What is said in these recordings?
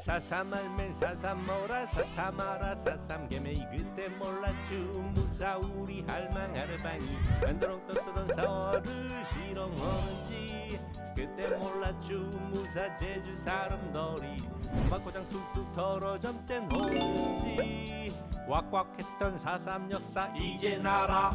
사삼알맨 사삼모라 사삼아라 사삼개메이 그때 몰랐쥬 무사 우리 할망 아르방이 만드렁 떴던 사월을 실험하는지 그때 몰랐쥬 무사 제주 사람들이 막고장 툭툭 털어점짠 호는지 왁왁했던 사삼 역사 이제 알아.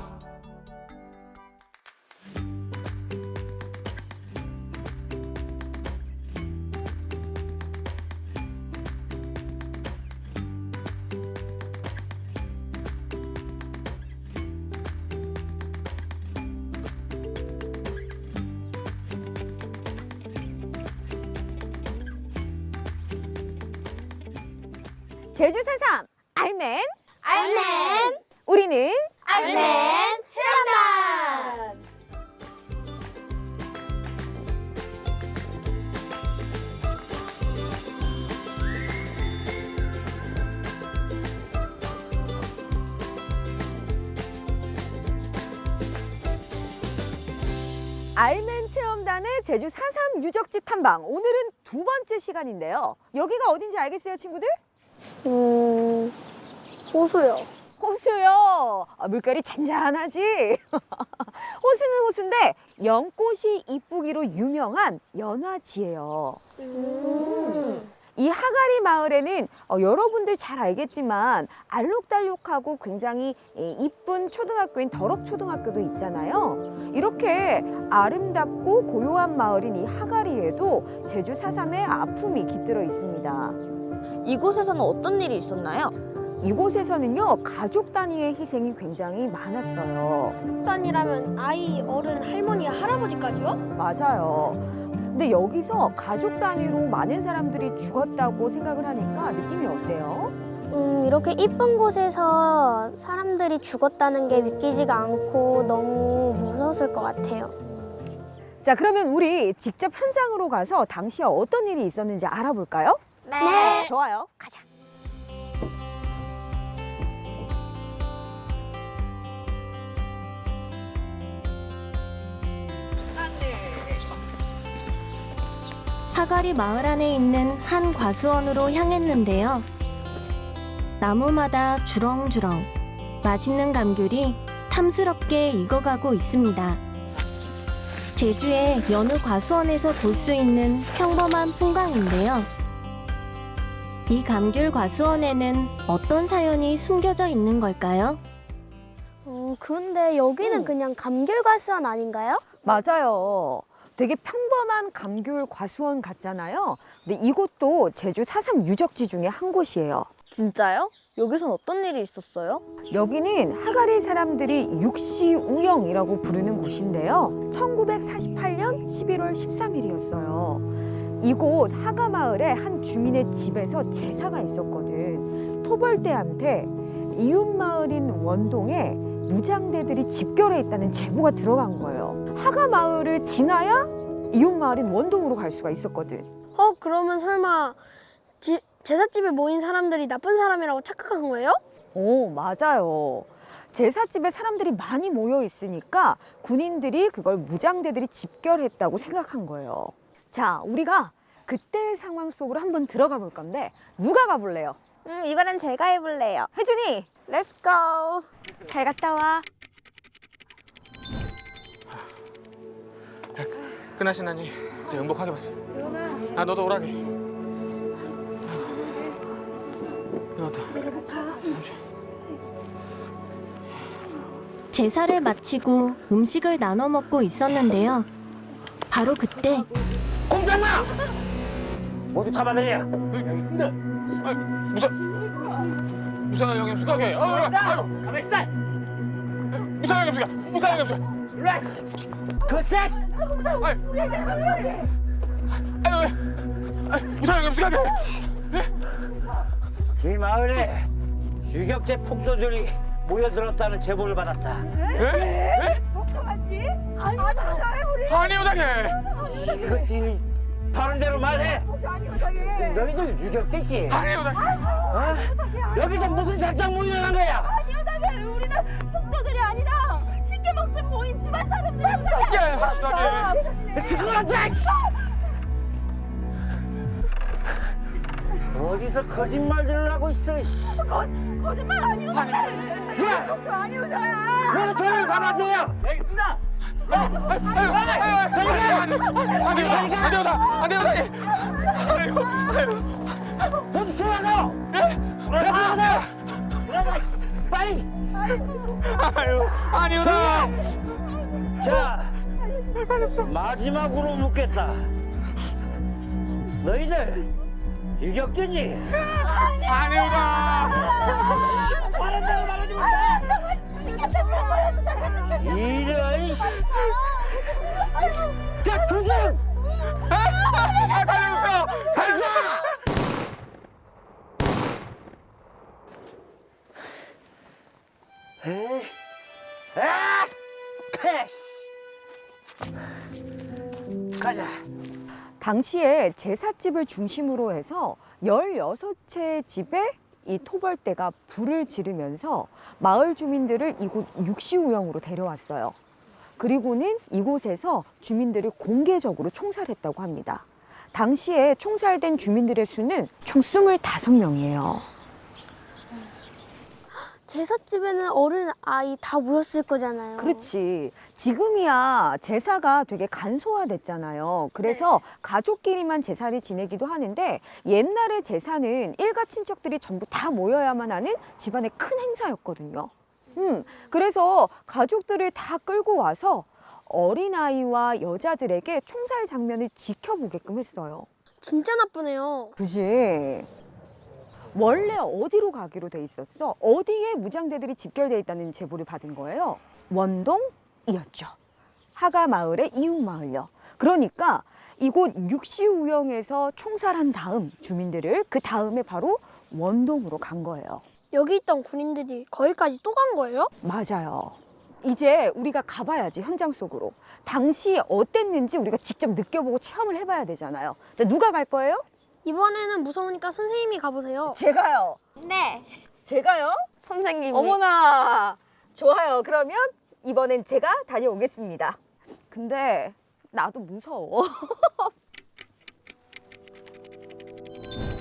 제주 사삼 알맨 알맨 우리는 알맨 체험단. 알맨 체험단의 제주 사삼 유적지 탐방. 오늘은 두 번째 시간인데요. 여기가 어딘지 알겠어요, 친구들? 호수요. 호수요. 물결이 잔잔하지? 호수는 호수인데 연꽃이 이쁘기로 유명한 연화지예요. 이 하가리 마을에는 여러분들 잘 알겠지만 알록달록하고 굉장히 이쁜 초등학교인 덕업초등학교도 있잖아요. 이렇게 아름답고 고요한 마을인 이 하가리에도 제주 사삼의 아픔이 깃들어 있습니다. 이곳에서는 어떤 일이 있었나요? 이곳에서는요, 가족 단위의 희생이 굉장히 많았어요. 단이라면 아이, 어른, 할머니, 할아버지까지요? 맞아요. 근데 여기서 가족 단위로 많은 사람들이 죽었다고 생각을 하니까 느낌이 어때요? 이렇게 이쁜 곳에서 사람들이 죽었다는 게 믿기지가 않고 너무 무서웠을 것 같아요. 자, 그러면 우리 직접 현장으로 가서 당시에 어떤 일이 있었는지 알아볼까요? 네. 좋아요. 가자. 하가리 마을 안에 있는 한 과수원으로 향했는데요. 나무마다 주렁주렁 맛있는 감귤이 탐스럽게 익어가고 있습니다. 제주의 여느 과수원에서 볼 수 있는 평범한 풍광인데요. 이 감귤 과수원에는 어떤 사연이 숨겨져 있는 걸까요? 그런데 여기는 그냥 감귤과수원 아닌가요? 맞아요. 되게 평범한 감귤 과수원 같잖아요. 근데 이곳도 제주 사삼 유적지 중에 한 곳이에요. 진짜요? 여기선 어떤 일이 있었어요? 여기는 하가리 사람들이 육시우영이라고 부르는 곳인데요. 1948년 11월 13일이었어요. 이곳 하가마을의 한 주민의 집에서 제사가 있었거든. 토벌대한테 이웃마을인 원동에 무장대들이 집결해 있다는 제보가 들어간 거예요. 하가마을을 지나야 이웃마을인 원동으로 갈 수가 있었거든. 그러면 설마 제삿집에 모인 사람들이 나쁜 사람이라고 착각한 거예요? 오, 맞아요. 제사집에 사람들이 많이 모여 있으니까 군인들이 그걸 무장대들이 집결했다고 생각한 거예요. 자, 우리가 그때의 상황 속으로 한번 들어가 볼 건데 누가 가볼래요? 이번엔 제가 해볼래요. 혜준이, Let's go. 잘 갔다 와. 끝나시나니 이제 응복하게 봤어. 아 너도 오라게. 여기다. 제사를 마치고 음식을 나눠 먹고 있었는데요. 바로 그때 공장마! 모두 잡아내려. 무사 형님 수고하게. 아유. 가만히 있어. 무사 형님 수고. 무사 형님 수고. 일로와. 그새. 아유. 무사 형님 수고하게. 이 마을에 유격제 폭도들이 모여들었다는 제보를 받았다. 예? 아니요 당에. 이것들이 바른 대로 말해. 너희들 유격제지? 아니요 당에. 여기서 무슨 작전 모의를 한 거야? 우리는 폭도들이 아니라 쉽게 먹지 모인 집안 사람들이었어요. 예, 확실하게. 시끄럽다! 어디서 거짓말들을 하고 있어? 거짓말 아니오. 야! 아니오다야. 너는 저를 잡아줘요. 알겠습니다. 안 돼요. 어디 들어가요? 들어가요. 빨리. 아니오다. 자, 마지막으로 묻겠다. 너희들 유격되지? 아니오다. 말한다고 말하지 마. 이런. 자, 두승. 살려주세요. 에이. 아! 패스. 가자. 당시에 제삿집을 중심으로 해서 16채의 집에 이 토벌대가 불을 지르면서 마을 주민들을 이곳 육시우영으로 데려왔어요. 그리고는 이곳에서 주민들을 공개적으로 총살했다고 합니다. 당시에 총살된 주민들의 수는 총 25명이에요. 제삿집에는 어른, 아이 다 모였을 거잖아요. 그렇지. 지금이야 제사가 되게 간소화됐잖아요. 그래서 가족끼리만 제사를 지내기도 하는데 옛날의 제사는 일가 친척들이 전부 다 모여야만 하는 집안의 큰 행사였거든요. 그래서 가족들을 다 끌고 와서 어린아이와 여자들에게 총살 장면을 지켜보게끔 했어요. 진짜 나쁘네요. 그지? 원래 어디로 가기로 돼 있었어? 어디에 무장대들이 집결돼 있다는 제보를 받은 거예요? 원동이었죠. 하가 마을의 이웃 마을요. 그러니까 이곳 육시우영에서 총살한 다음 주민들을 그 다음에 바로 원동으로 간 거예요. 여기 있던 군인들이 거기까지 또 간 거예요? 맞아요. 이제 우리가 가봐야지 현장 속으로. 당시에 어땠는지 우리가 직접 느껴보고 체험을 해봐야 되잖아요. 자, 누가 갈 거예요? 이번에는 무서우니까 선생님이 가보세요. 제가요. 네. 제가요? 선생님이. 어머나, 좋아요. 그러면 이번엔 제가 다녀오겠습니다. 근데 나도 무서워.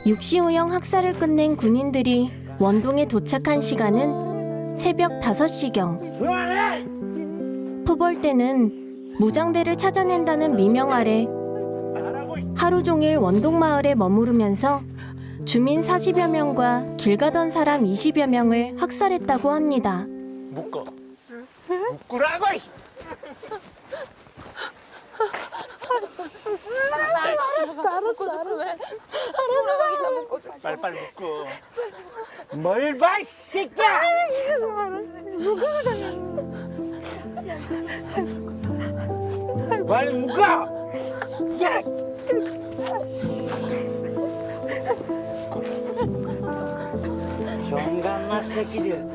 육시우영 학살을 끝낸 군인들이 원동에 도착한 시간은 새벽 5시경. 그만해! 토벌대는 무장대를 찾아낸다는 미명 아래 하루 종일 원동마을에 머무르면서 주민 40여 명과 길 가던 사람 20여 명을 학살했다고 합니다. 묶으라고! 빨리 묶어. 뭘 봐, 이 새끼야! 빨리 묶어! 야! 정감마 새끼들.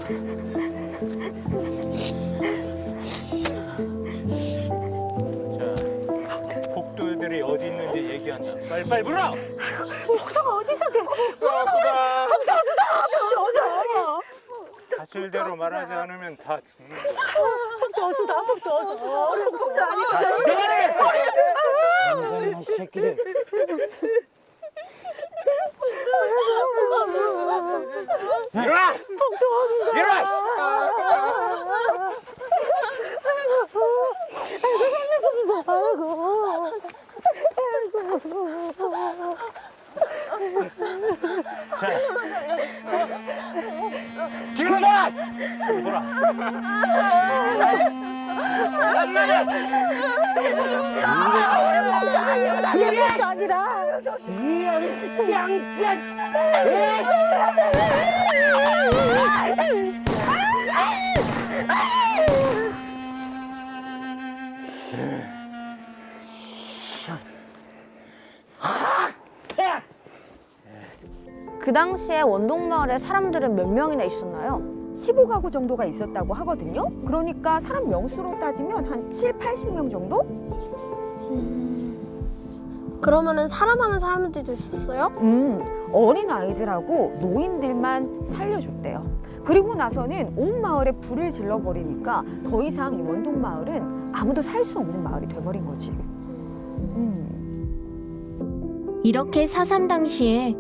복도들이 어디 있는지 얘기한다. 빨리 물어. 복도가 어디서 복도가. 사실대로 말하지 않으면 다 죽는 거야. 복도 정감마 새끼들. 일어나! 일어나! 자, 뒤로 돌아! 뒤로 돌아. 그 당시에 원동마을에 사람들은 몇 명이나 있었나요? 15가구 정도가 있었다고 하거든요. 그러니까 사람 명수로 따지면 한 7, 80명 정도? 그러면은 살아남은 사람들도 있었어요? 어린 아이들하고 노인들만 살려줬대요. 그리고 나서는 온 마을에 불을 질러버리니까 더 이상 이 원동 마을은 아무도 살 수 없는 마을이 돼버린 거지. 이렇게 4.3 당시에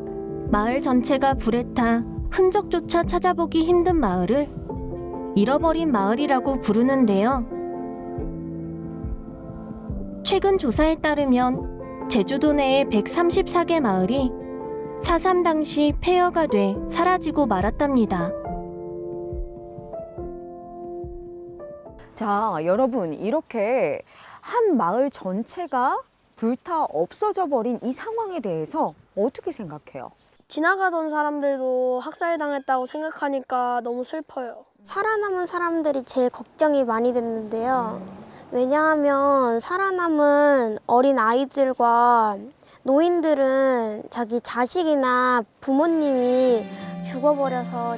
마을 전체가 불에 타 흔적조차 찾아보기 힘든 마을을 잃어버린 마을이라고 부르는데요. 최근 조사에 따르면 제주도 내의 134개 마을이 4.3 당시 폐허가 돼 사라지고 말았답니다. 자, 여러분, 이렇게 한 마을 전체가 불타 없어져 버린 이 상황에 대해서 어떻게 생각해요? 지나가던 사람들도 학살당했다고 생각하니까 너무 슬퍼요. 살아남은 사람들이 제일 걱정이 많이 됐는데요. 왜냐하면 살아남은 어린 아이들과 노인들은 자기 자식이나 부모님이 죽어버려서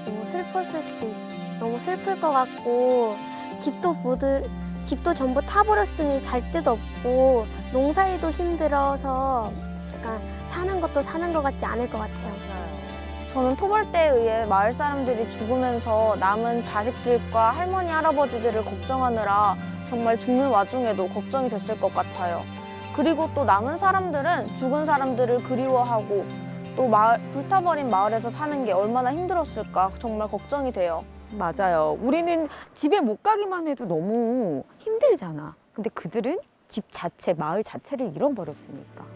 너무 슬플 것 같고 집도 전부 타버렸으니 잘 데도 없고 농사일도 힘들어서 약간 사는 것도 사는 것 같지 않을 것 같아요. 저는 토벌대에 의해 마을 사람들이 죽으면서 남은 자식들과 할머니, 할아버지들을 걱정하느라 정말 죽는 와중에도 걱정이 됐을 것 같아요. 그리고 또 남은 사람들은 죽은 사람들을 그리워하고 또 불타버린 마을에서 사는 게 얼마나 힘들었을까 정말 걱정이 돼요. 맞아요. 우리는 집에 못 가기만 해도 너무 힘들잖아. 근데 그들은 집 자체, 마을 자체를 잃어버렸으니까.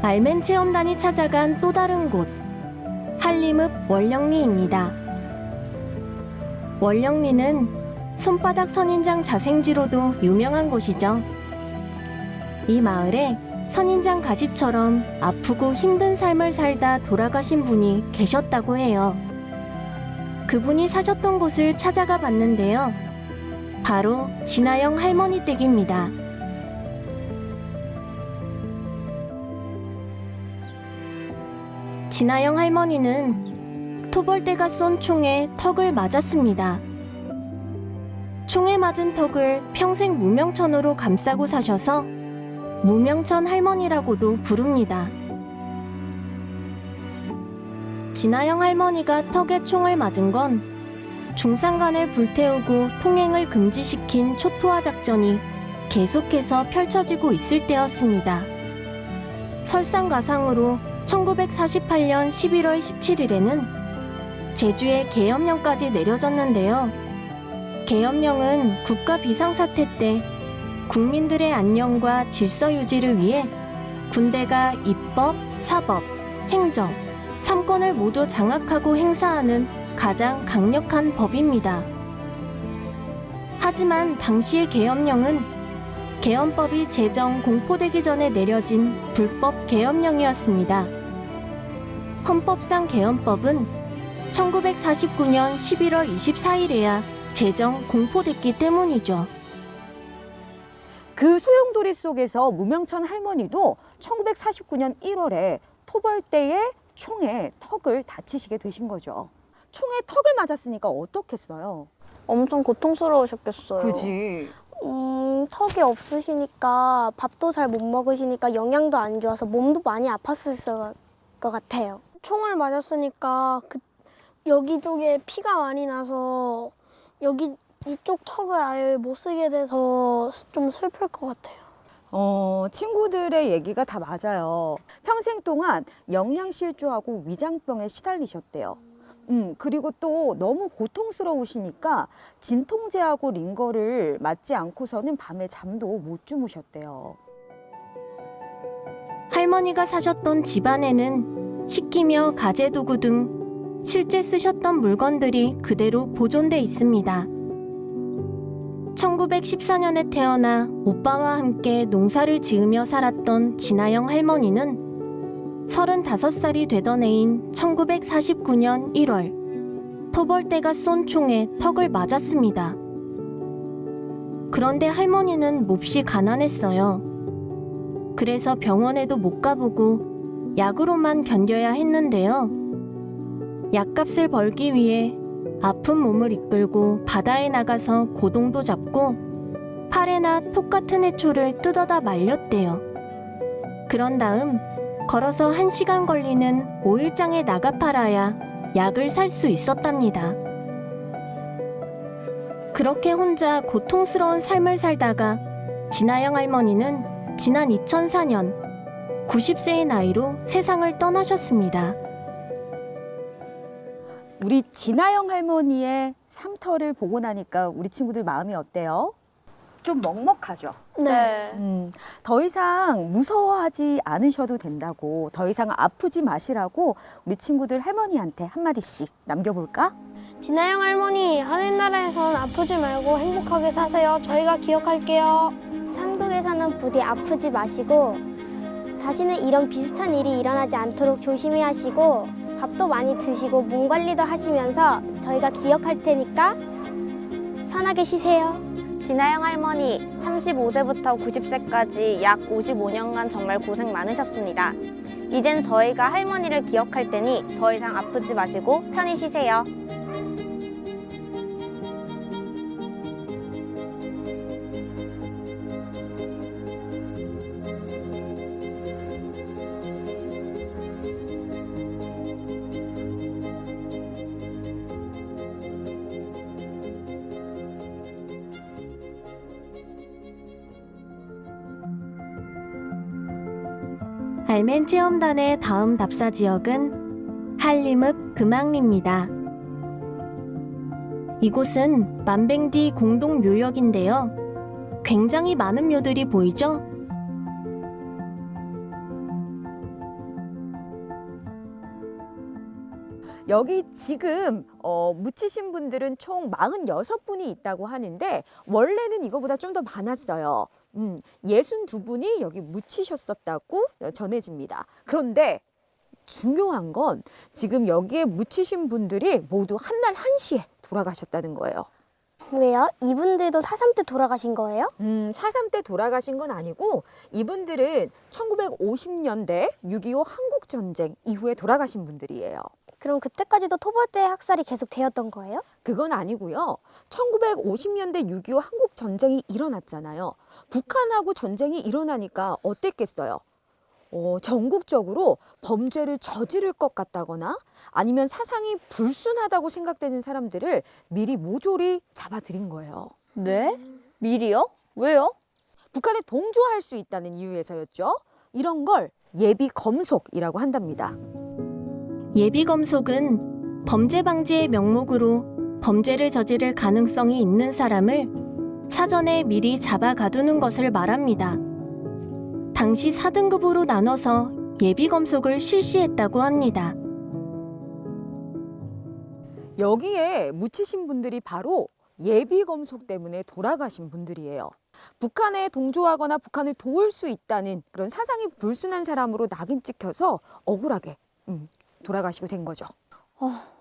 알맨 체험단이 찾아간 또 다른 곳, 한림읍 월령리입니다. 월령리는 손바닥 선인장 자생지로도 유명한 곳이죠. 이 마을에 선인장 가시처럼 아프고 힘든 삶을 살다 돌아가신 분이 계셨다고 해요. 그분이 사셨던 곳을 찾아가 봤는데요. 바로 진아영 할머니 댁입니다. 진아영 할머니는 토벌대가 쏜 총에 턱을 맞았습니다. 총에 맞은 턱을 평생 무명천으로 감싸고 사셔서 무명천 할머니라고도 부릅니다. 진아영 할머니가 턱에 총을 맞은 건 중산간을 불태우고 통행을 금지시킨 초토화 작전이 계속해서 펼쳐지고 있을 때였습니다. 설상가상으로 1948년 11월 17일에는 제주에 계엄령까지 내려졌는데요. 계엄령은 국가 비상사태 때 국민들의 안녕과 질서 유지를 위해 군대가 입법, 사법, 행정, 3권을 모두 장악하고 행사하는 가장 강력한 법입니다. 하지만 당시의 계엄령은 계엄법이 제정 공포되기 전에 내려진 불법 계엄령이었습니다. 헌법상 계엄법은 1949년 11월 24일에야 제정 공포됐기 때문이죠. 그 소용돌이 속에서 무명천 할머니도 1949년 1월에 토벌대에 총에 턱을 다치시게 되신 거죠. 총에 턱을 맞았으니까 어떻겠어요? 엄청 고통스러우셨겠어요. 그지. 턱이 없으시니까 밥도 잘 못 먹으시니까 영양도 안 좋아서 몸도 많이 아팠을 것 같아요. 총을 맞았으니까 여기 쪽에 피가 많이 나서 이쪽 턱을 아예 못 쓰게 돼서 좀 슬플 것 같아요. 친구들의 얘기가 다 맞아요. 평생 동안 영양실조하고 위장병에 시달리셨대요. 그리고 또 너무 고통스러우시니까 진통제하고 링거를 맞지 않고서는 밤에 잠도 못 주무셨대요. 할머니가 사셨던 집안에는 식기며 가재도구 등 실제 쓰셨던 물건들이 그대로 보존돼 있습니다. 1914년에 태어나 오빠와 함께 농사를 지으며 살았던 진아영 할머니는 35살이 되던 해인 1949년 1월 토벌대가 쏜 총에 턱을 맞았습니다. 그런데 할머니는 몹시 가난했어요. 그래서 병원에도 못 가보고 약으로만 견뎌야 했는데요. 약값을 벌기 위해 아픈 몸을 이끌고 바다에 나가서 고동도 잡고 팔에나 톡 같은 해초를 뜯어다 말렸대요. 그런 다음 걸어서 1시간 걸리는 5일장에 나가 팔아야 약을 살 수 있었답니다. 그렇게 혼자 고통스러운 삶을 살다가 진아영 할머니는 지난 2004년 90세의 나이로 세상을 떠나셨습니다. 우리 진아영 할머니의 상터를 보고 나니까 우리 친구들 마음이 어때요? 좀 먹먹하죠? 네. 더 이상 무서워하지 않으셔도 된다고, 더 이상 아프지 마시라고 우리 친구들 할머니한테 한마디씩 남겨볼까? 진아영 할머니, 하늘나라에선 아프지 말고 행복하게 사세요. 저희가 기억할게요. 천국에서는 부디 아프지 마시고 다시는 이런 비슷한 일이 일어나지 않도록 조심히 하시고 밥도 많이 드시고 몸 관리도 하시면서 저희가 기억할 테니까 편하게 쉬세요. 진아영 할머니, 35세부터 90세까지 약 55년간 정말 고생 많으셨습니다. 이젠 저희가 할머니를 기억할 테니 더 이상 아프지 마시고 편히 쉬세요. 알멘 체험단의 다음 답사 지역은 한림읍 금왕리입니다. 이곳은 만뱅디 공동묘역인데요. 굉장히 많은 묘들이 보이죠? 여기 지금 묻히신 분들은 총 46분이 있다고 하는데 원래는 이거보다 좀 더 많았어요. 62분이 여기 묻히셨었다고 전해집니다. 그런데 중요한 건 지금 여기에 묻히신 분들이 모두 한날 1시에 돌아가셨다는 거예요. 왜요? 이분들도 4.3 때 돌아가신 거예요? 4.3 때 돌아가신 건 아니고 이분들은 1950년대 6.25 한국전쟁 이후에 돌아가신 분들이에요. 그럼 그때까지도 토벌대 학살이 계속 되었던 거예요? 그건 아니고요. 1950년대 6.25 한국 전쟁이 일어났잖아요. 북한하고 전쟁이 일어나니까 어땠겠어요? 전국적으로 범죄를 저지를 것 같다거나 아니면 사상이 불순하다고 생각되는 사람들을 미리 모조리 잡아들인 거예요. 네? 미리요? 왜요? 북한에 동조할 수 있다는 이유에서였죠. 이런 걸 예비 검속이라고 한답니다. 예비 검속은 범죄 방지의 명목으로 범죄를 저지를 가능성이 있는 사람을 사전에 미리 잡아가두는 것을 말합니다. 당시 4등급으로 나눠서 예비 검속을 실시했다고 합니다. 여기에 묻히신 분들이 바로 예비 검속 때문에 돌아가신 분들이에요. 북한에 동조하거나 북한을 도울 수 있다는 그런 사상이 불순한 사람으로 낙인 찍혀서 억울하게 돌아가시고 된 거죠.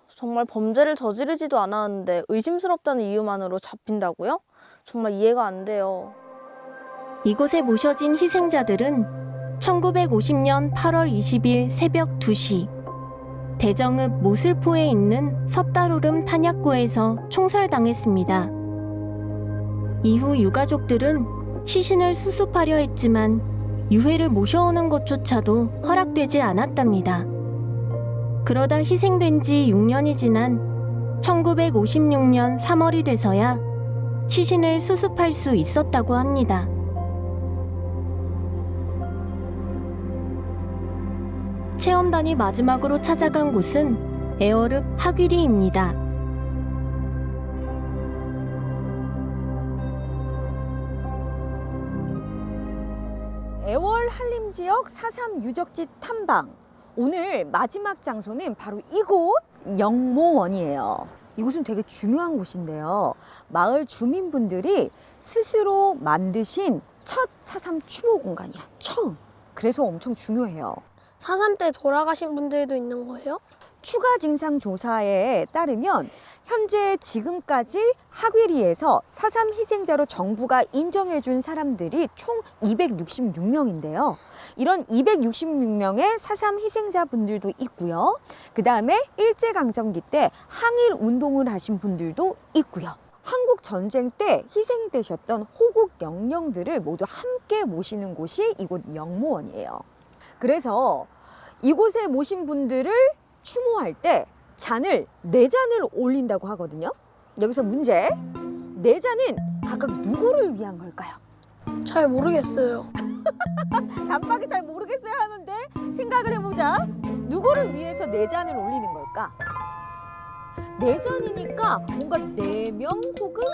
정말 범죄를 저지르지도 않았는데 의심스럽다는 이유만으로 잡힌다고요? 정말 이해가 안 돼요. 이곳에 모셔진 희생자들은 1950년 8월 20일 새벽 2시 대정읍 모슬포에 있는 섣다루름 탄약고에서 총살당했습니다. 이후 유가족들은 시신을 수습하려 했지만 유해를 모셔오는 것조차도 허락되지 않았답니다. 그러다 희생된 지 6년이 지난 1956년 3월이 돼서야 시신을 수습할 수 있었다고 합니다. 체험단이 마지막으로 찾아간 곳은 애월읍 하귀리입니다. 애월 한림 지역 4.3 유적지 탐방. 오늘 마지막 장소는 바로 이곳 영모원이에요. 이곳은 되게 중요한 곳인데요. 마을 주민분들이 스스로 만드신 첫 4.3 추모 공간이야. 처음. 그래서 엄청 중요해요. 4.3 때 돌아가신 분들도 있는 거예요? 추가 진상 조사에 따르면 현재 지금까지 하귀리에서 4.3 희생자로 정부가 인정해준 사람들이 총 266명인데요. 이런 266명의 4.3 희생자분들도 있고요. 그 다음에 일제강점기 때 항일 운동을 하신 분들도 있고요. 한국 전쟁 때 희생되셨던 호국 영령들을 모두 함께 모시는 곳이 이곳 영모원이에요. 그래서 이곳에 모신 분들을 추모할 때 잔을 4잔을 올린다고 하거든요. 여기서 문제. 4잔은 각각 누구를 위한 걸까요? 잘 모르겠어요. 단박에 잘 모르겠어요 하면 돼. 생각을 해보자. 누구를 위해서 4잔을 올리는 걸까? 4잔이니까 뭔가 4명 혹은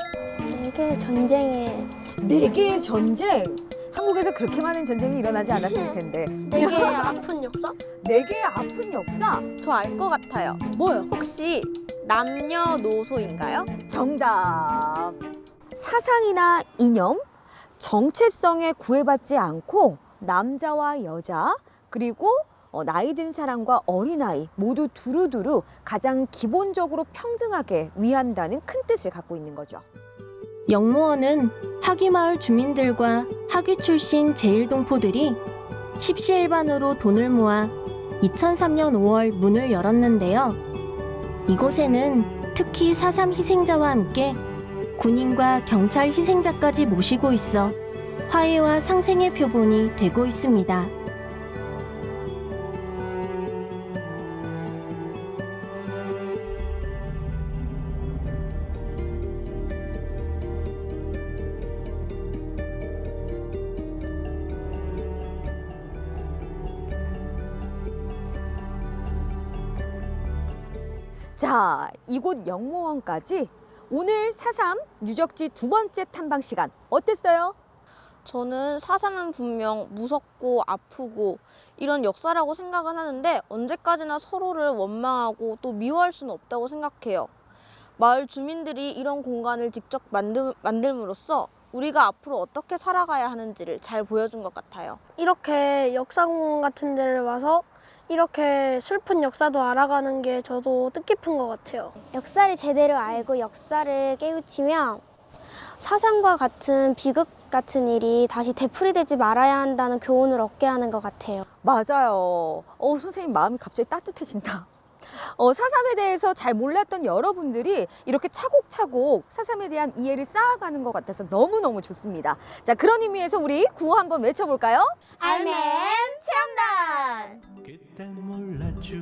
이게 전쟁에 4개의 전쟁. 한국에서 그렇게 많은 전쟁이 일어나지 않았을 텐데. 되게 아픈 역사? 4개의 아픈 역사. 저 알 것 같아요. 뭐요? 혹시 남녀노소인가요? 정답. 사상이나 이념, 정체성에 구애받지 않고 남자와 여자, 그리고 나이 든 사람과 어린아이 모두 두루두루 가장 기본적으로 평등하게 위한다는 큰 뜻을 갖고 있는 거죠. 영무원은 하귀마을 주민들과 하귀 출신 제일동포들이 십시일반으로 돈을 모아 2003년 5월 문을 열었는데요. 이곳에는 특히 4.3 희생자와 함께 군인과 경찰 희생자까지 모시고 있어 화해와 상생의 표본이 되고 있습니다. 자, 이곳 영무원까지 오늘 4.3 유적지 2번째 탐방 시간 어땠어요? 저는 4.3은 분명 무섭고 아프고 이런 역사라고 생각은 하는데 언제까지나 서로를 원망하고 또 미워할 수는 없다고 생각해요. 마을 주민들이 이런 공간을 직접 만들므로써 우리가 앞으로 어떻게 살아가야 하는지를 잘 보여준 것 같아요. 이렇게 역사공원 같은 데를 와서 이렇게 슬픈 역사도 알아가는 게 저도 뜻깊은 것 같아요. 역사를 제대로 알고 역사를 깨우치면 사상과 같은 비극 같은 일이 다시 되풀이되지 말아야 한다는 교훈을 얻게 하는 것 같아요. 맞아요. 선생님 마음이 갑자기 따뜻해진다. 4.3에 대해서 잘 몰랐던 여러분들이 이렇게 차곡차곡 4.3에 대한 이해를 쌓아가는 것 같아서 너무너무 좋습니다. 자, 그런 의미에서 우리 구호 한번 외쳐볼까요? 알맨 체험단! 그때 몰랐쥬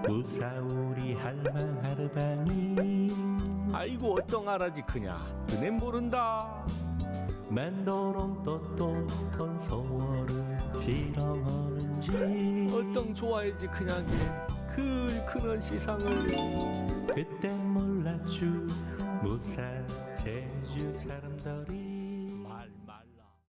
무사우리 할망하르바니 아이고 어쩡하라지 그냐 그네 모른다 맨도롱 또또톤 소월을 실험하는지 어떤 좋아해지 그냐게 그 크는 시상을 그때 몰랐쥬 무사 제주 사람들이